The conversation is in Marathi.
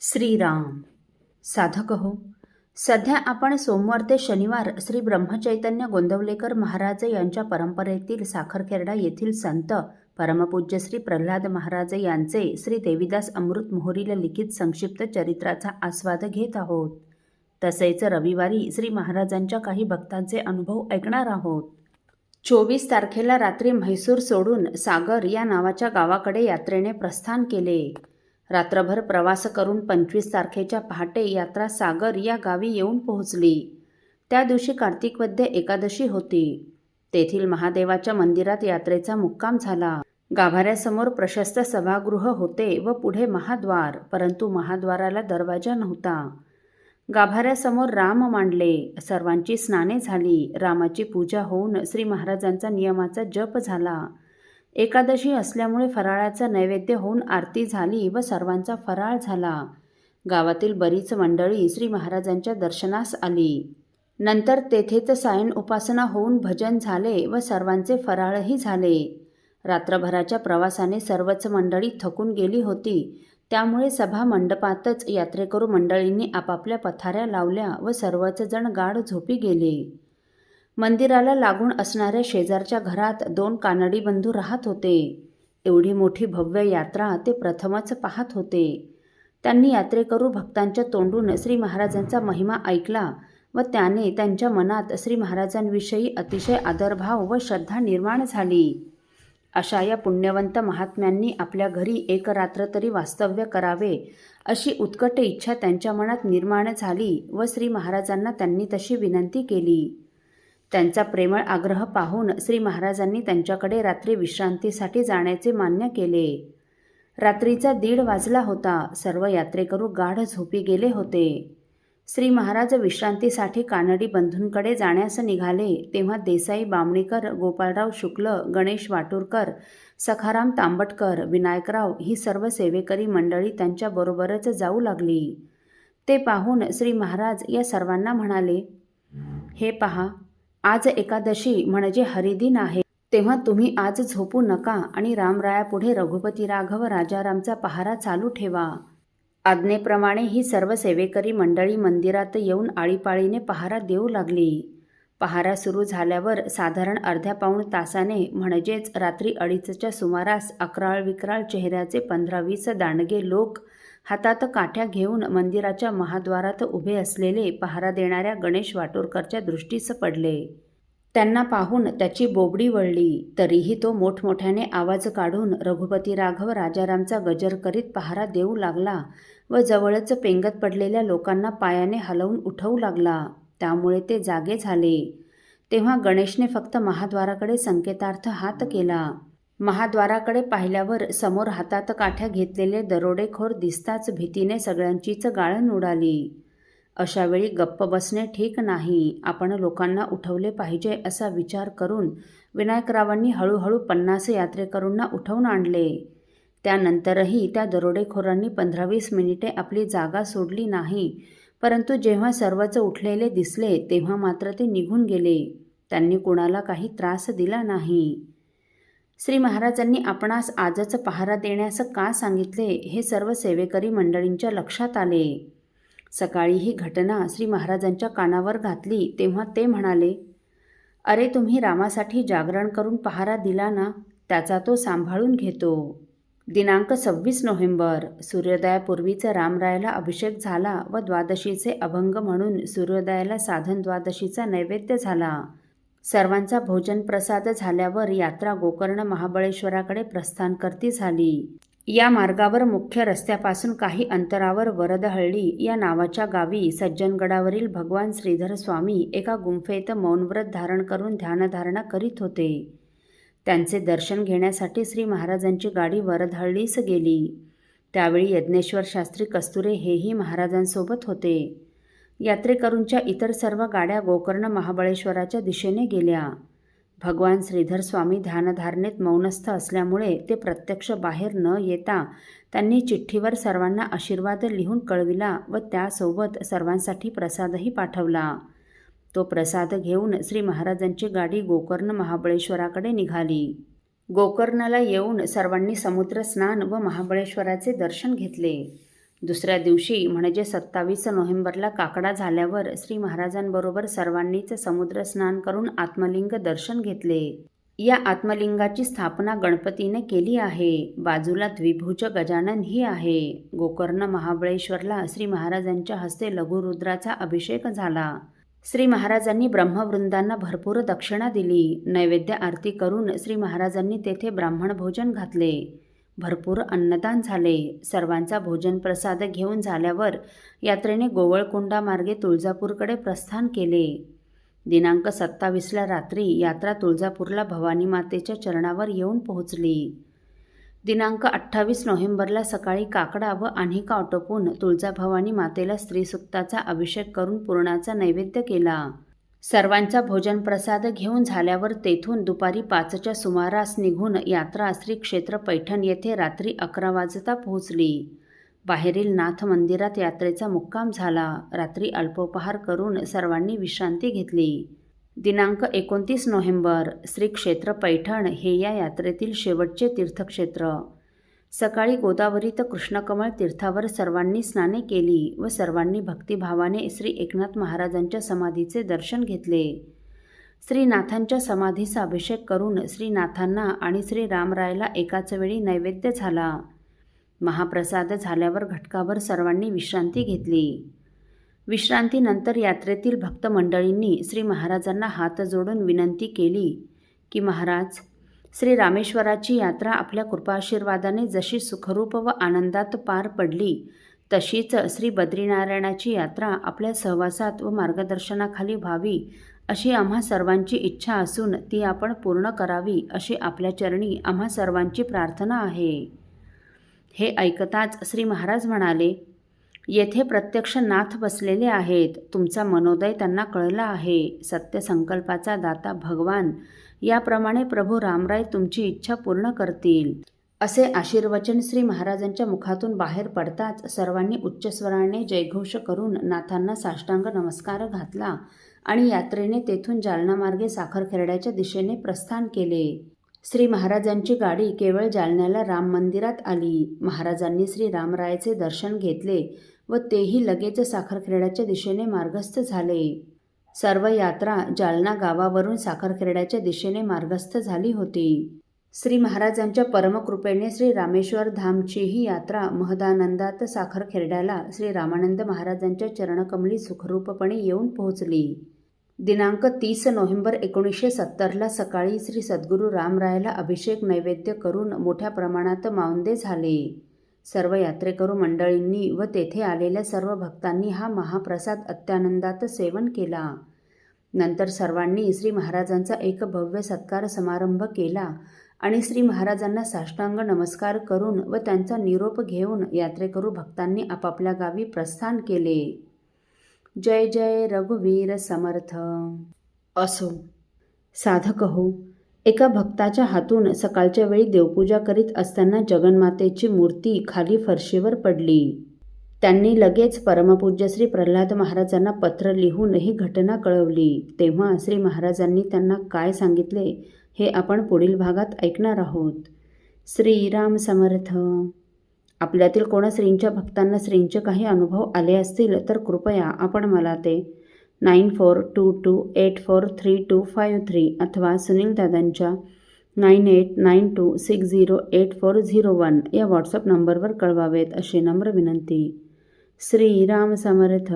श्रीराम. साधक हो, सध्या आपण सोमवार ते शनिवार श्री ब्रह्मचैतन्य गोंदवलेकर महाराज यांच्या परंपरेतील साखरखेर्डा येथील संत परमपूज्य श्री प्रल्हाद महाराज यांचे श्री देवीदास अमृत मोहोरीला लिखित संक्षिप्त चरित्राचा आस्वाद घेत आहोत. तसेच रविवारी श्री महाराजांच्या काही भक्तांचे अनुभव ऐकणार आहोत. 24 तारखेला रात्री म्हैसूर सोडून सागर या नावाच्या गावाकडे यात्रेने प्रस्थान केले. रात्रभर प्रवास करून 25 तारखेच्या पहाटे यात्रा सागर या गावी येऊन पोहोचली. त्या दिवशी कार्तिक वद्य एकादशी होती. तेथील महादेवाच्या मंदिरात यात्रेचा मुक्काम झाला. गाभाऱ्यासमोर प्रशस्त सभागृह होते व पुढे महाद्वार, परंतु महाद्वाराला दरवाजा नव्हता. गाभाऱ्यासमोर राम मांडले. सर्वांची स्नाने झाली. रामाची पूजा होऊन श्री महाराजांचा नियमाचा जप झाला. एकादशी असल्यामुळे फराळाचा नैवेद्य होऊन आरती झाली व सर्वांचा फराळ झाला. गावातील बरीच मंडळी श्री महाराजांच्या दर्शनास आली. नंतर तेथेच सायन उपासना होऊन भजन झाले व सर्वांचे फराळही झाले. रात्रभराच्या प्रवासाने सर्वच मंडळी थकून गेली होती. त्यामुळे सभा मंडपातच यात्रेकरू मंडळींनी आपापल्या पथाऱ्या लावल्या व सर्वच जण गाढ झोपी गेले. मंदिराला लागून असणाऱ्या शेजारच्या घरात 2 कानडी बंधू राहत होते. एवढी मोठी भव्य यात्रा ते प्रथमच पाहत होते. त्यांनी यात्रेकरू भक्तांच्या तोंडून श्री महाराजांचा महिमा ऐकला व त्याने त्यांच्या मनात श्री महाराजांविषयी अतिशय आदरभाव व श्रद्धा निर्माण झाली. अशा या पुण्यवंत महात्म्यांनी आपल्या घरी एक रात्र तरी वास्तव्य करावे अशी उत्कट इच्छा त्यांच्या मनात निर्माण झाली व श्री महाराजांना त्यांनी तशी विनंती केली. त्यांचा प्रेमळ आग्रह पाहून श्री महाराजांनी त्यांच्याकडे रात्री विश्रांतीसाठी जाण्याचे मान्य केले. रात्रीचा 1:30 वाजला होता. सर्व यात्रेकरू गाढ झोपी गेले होते. श्री महाराज विश्रांतीसाठी कानडी बंधूंकडे जाण्यास निघाले तेव्हा देसाई बामणीकर, गोपाळराव शुक्ल, गणेश वाटूरकर, सखाराम तांबटकर, विनायकराव ही सर्व सेवेकरी मंडळी त्यांच्याबरोबरच जाऊ लागली. ते पाहून श्री महाराज या सर्वांना म्हणाले, हे पहा, आज एकादशी म्हणजे हरिदिन आहे. तेव्हा तुम्ही आज झोपू नका आणि रामरायापुढे रघुपती राघव राजारामचा पहारा चालू ठेवा. आज्ञेप्रमाणे ही सर्व सेवेकरी मंडळी मंदिरात येऊन आळीपाळीने पहारा देऊ लागली. पहारा सुरू झाल्यावर साधारण अर्ध्या पाऊण तासाने म्हणजेच रात्री 2:30च्या सुमारास अकराळ विक्राळ चेहऱ्याचे 15-20 दांडगे लोक हातात काठ्या घेऊन मंदिराच्या महाद्वारात उभे असलेले पहारा देणाऱ्या गणेश वाटोरकरच्या दृष्टीस पडले. त्यांना पाहून त्याची बोबडी वळली. तरीही तो मोठमोठ्याने आवाज काढून रघुपती राघव राजारामचा गजर करीत पहारा देऊ लागला व जवळच पेंगत पडलेल्या लोकांना पायाने हलवून उठवू लागला. त्यामुळे ते जागे झाले. तेव्हा गणेशने फक्त महाद्वाराकडे संकेतार्थ हात केला. महाद्वाराकडे पाहिल्यावर समोर हातात काठ्या घेतलेले दरोडेखोर दिसताच भीतीने सगळ्यांचीच गाळण उडाली. अशावेळी गप्प बसणे ठीक नाही. आपण लोकांना उठवले पाहिजे असा विचार करून विनायकरावांनी हळूहळू 50 यात्रेकरूंना उठवून आणले. त्यानंतरही त्या दरोडेखोरांनी 15-20 मिनिटे आपली जागा सोडली नाही. परंतु जेव्हा सर्वच उठलेले दिसले तेव्हा मात्र ते निघून गेले. त्यांनी कुणाला काही त्रास दिला नाही. श्री महाराजांनी आपणास आजच पहारा देण्यास का सांगितले हे सर्व सेवेकरी मंडळींच्या लक्षात आले. सकाळी ही घटना श्री महाराजांच्या कानावर घातली तेव्हा ते म्हणाले, अरे, तुम्ही रामासाठी जागरण करून पहारा दिला ना, त्याचा तो सांभाळून घेतो. दिनांक 26 नोव्हेंबर सूर्योदयापूर्वीच रामरायाला अभिषेक झाला व द्वादशीचे अभंग म्हणून सूर्योदयाला साधन द्वादशीचा नैवेद्य झाला. सर्वांचा भोजन प्रसाद झाल्यावर यात्रा गोकर्ण महाबळेश्वराकडे प्रस्थानकर्ती झाली. या मार्गावर मुख्य रस्त्यापासून काही अंतरावर वरदहळ्ळी या नावाच्या गावी सज्जनगडावरील भगवान श्रीधर स्वामी एका गुंफेत मौनव्रत धारण करून ध्यानधारणा करीत होते. त्यांचे दर्शन घेण्यासाठी श्री महाराजांची गाडी वरदहळ्ळीस गेली. त्यावेळी यज्ञेश्वर शास्त्री कस्तुरे हेही महाराजांसोबत होते. यात्रेकरूंच्या इतर सर्व गाड्या गोकर्ण महाबळेश्वराच्या दिशेने गेल्या. भगवान श्रीधर स्वामी ध्यानधारणेत मौनस्थ असल्यामुळे ते प्रत्यक्ष बाहेर न येता त्यांनी चिठ्ठीवर सर्वांना आशीर्वाद लिहून कळविला व त्यासोबत सर्वांसाठी प्रसादही पाठवला. तो प्रसाद घेऊन श्री महाराजांची गाडी गोकर्ण महाबळेश्वराकडे निघाली. गोकर्णाला येऊन सर्वांनी समुद्र स्नान व महाबळेश्वराचे दर्शन घेतले. दुसऱ्या दिवशी म्हणजे 27 नोव्हेंबरला काकडा झाल्यावर श्री महाराजांबरोबर सर्वांनीच समुद्र स्नान करून आत्मलिंग दर्शन घेतले. या आत्मलिंगाची स्थापना गणपतीने केली आहे. बाजूला द्विभुज गजानन ही आहे. गोकर्ण महाबळेश्वरला श्री महाराजांच्या हस्ते लघुरुद्राचा अभिषेक झाला. श्री महाराजांनी ब्रह्मवृंदांना भरपूर दक्षिणा दिली. नैवेद्य आरती करून श्री महाराजांनी तेथे ब्राह्मण भोजन घातले. भरपूर अन्नदान झाले. सर्वांचा भोजन प्रसाद घेऊन झाल्यावर यात्रेने गोवळकोंडामार्गे तुळजापूरकडे प्रस्थान केले. दिनांक 27ला रात्री यात्रा तुळजापूरला भवानी मातेच्या चरणावर येऊन पोहोचली. दिनांक 28 नोव्हेंबरला सकाळी काकडा व आन्हिका आटोपून तुळजाभवानी मातेला स्त्रीसुक्ताचा अभिषेक करून पुरणाचा नैवेद्य केला. सर्वांचा भोजन प्रसाद घेऊन झाल्यावर तेथून दुपारी 5च्या सुमारास निघून यात्रा श्री क्षेत्र पैठण येथे रात्री 11 वाजता पोहोचली. बाहेरील नाथ मंदिरात यात्रेचा मुक्काम झाला. रात्री अल्पोपहार करून सर्वांनी विश्रांती घेतली. दिनांक 29 नोव्हेंबर श्री क्षेत्र पैठण हे या यात्रेतील शेवटचे तीर्थक्षेत्र. सकाळी गोदावरीत कृष्णकमळ तीर्थावर सर्वांनी स्नाने केली व सर्वांनी भक्तिभावाने श्री एकनाथ महाराजांच्या समाधीचे दर्शन घेतले. श्रीनाथांच्या समाधीचा अभिषेक करून श्रीनाथांना आणि श्री रामरायला एकाच वेळी नैवेद्य झाला. महाप्रसाद झाल्यावर घटकाभर सर्वांनी विश्रांती घेतली. विश्रांतीनंतर यात्रेतील भक्त मंडळींनी श्री महाराजांना हात जोडून विनंती केली की महाराज, श्री रामेश्वराची यात्रा आपल्या कृपाशीर्वादाने जशी सुखरूप व आनंदात पार पडली तशीच श्री बद्रीनारायणाची यात्रा आपल्या सहवासात व मार्गदर्शनाखाली व्हावी अशी आम्हा सर्वांची इच्छा असून ती आपण पूर्ण करावी अशी आपल्या चरणी आम्हा सर्वांची प्रार्थना आहे. हे ऐकताच श्री महाराज म्हणाले, येथे प्रत्यक्ष नाथ बसलेले आहेत. तुमचा मनोदय त्यांना कळला आहे. सत्यसंकल्पाचा दाता भगवान याप्रमाणे प्रभू रामराय तुमची इच्छा पूर्ण करतील असे आशीर्वचन श्री महाराजांच्या मुखातून बाहेर पडताच सर्वांनी उच्चस्वराने जयघोष करून नाथांना साष्टांग नमस्कार घातला आणि यात्रेने तेथून जालनामार्गे साखरखेर्ड्याच्या दिशेने प्रस्थान केले. श्री महाराजांची गाडी केवळ जालन्याला राम मंदिरात आली. महाराजांनी श्री रामरायाचे दर्शन घेतले व तेही लगेच साखरखेर्ड्याच्या दिशेने मार्गस्थ झाले. सर्व यात्रा जालना गावावरून साखरखेर्ड्याच्या दिशेने मार्गस्थ झाली होती. श्री महाराजांच्या परमकृपेने श्री रामेश्वर धामचीही यात्रा महदानंदात साखरखेर्ड्याला श्री रामानंद महाराजांच्या चरणकमली सुखरूपपणे येऊन पोहोचली. दिनांक 30 नोव्हेंबर 1970ला सकाळी श्री सद्गुरू रामरायाला अभिषेक नैवेद्य करून मोठ्या प्रमाणात माउंदे झाले. सर्व यात्रेकरू मंडळींनी व तेथे आलेल्या सर्व भक्तांनी हा महाप्रसाद अत्यानंदात सेवन केला. नंतर सर्वांनी श्री महाराजांचा एक भव्य सत्कार समारंभ केला आणि श्री महाराजांना साष्टांग नमस्कार करून व त्यांचा निरोप घेऊन यात्रेकरू भक्तांनी आपापल्या गावी प्रस्थान केले. जय जय रघुवीर समर्थ. असो साधक हो, एका भक्ताच्या हातून सकाळच्या वेळी देवपूजा करीत असताना जगन्मातेची मूर्ती खाली फरशीवर पडली. त्यांनी लगेच परमपूज्य श्री प्रल्हाद महाराजांना पत्र लिहून ही घटना कळवली. तेव्हा श्री महाराजांनी त्यांना काय सांगितले हे आपण पुढील भागात ऐकणार आहोत. श्रीराम समर्थ. आपल्यातील कोणा श्रींच्या भक्तांना श्रींचे काही अनुभव आले असतील तर कृपया आपण मला ते 9422843253 अथवा सुनील दादांच्या 9892608401 या व्हॉट्सअप नंबरवर कळवावेत अशी नम्र विनंती. श्रीराम समर्थ.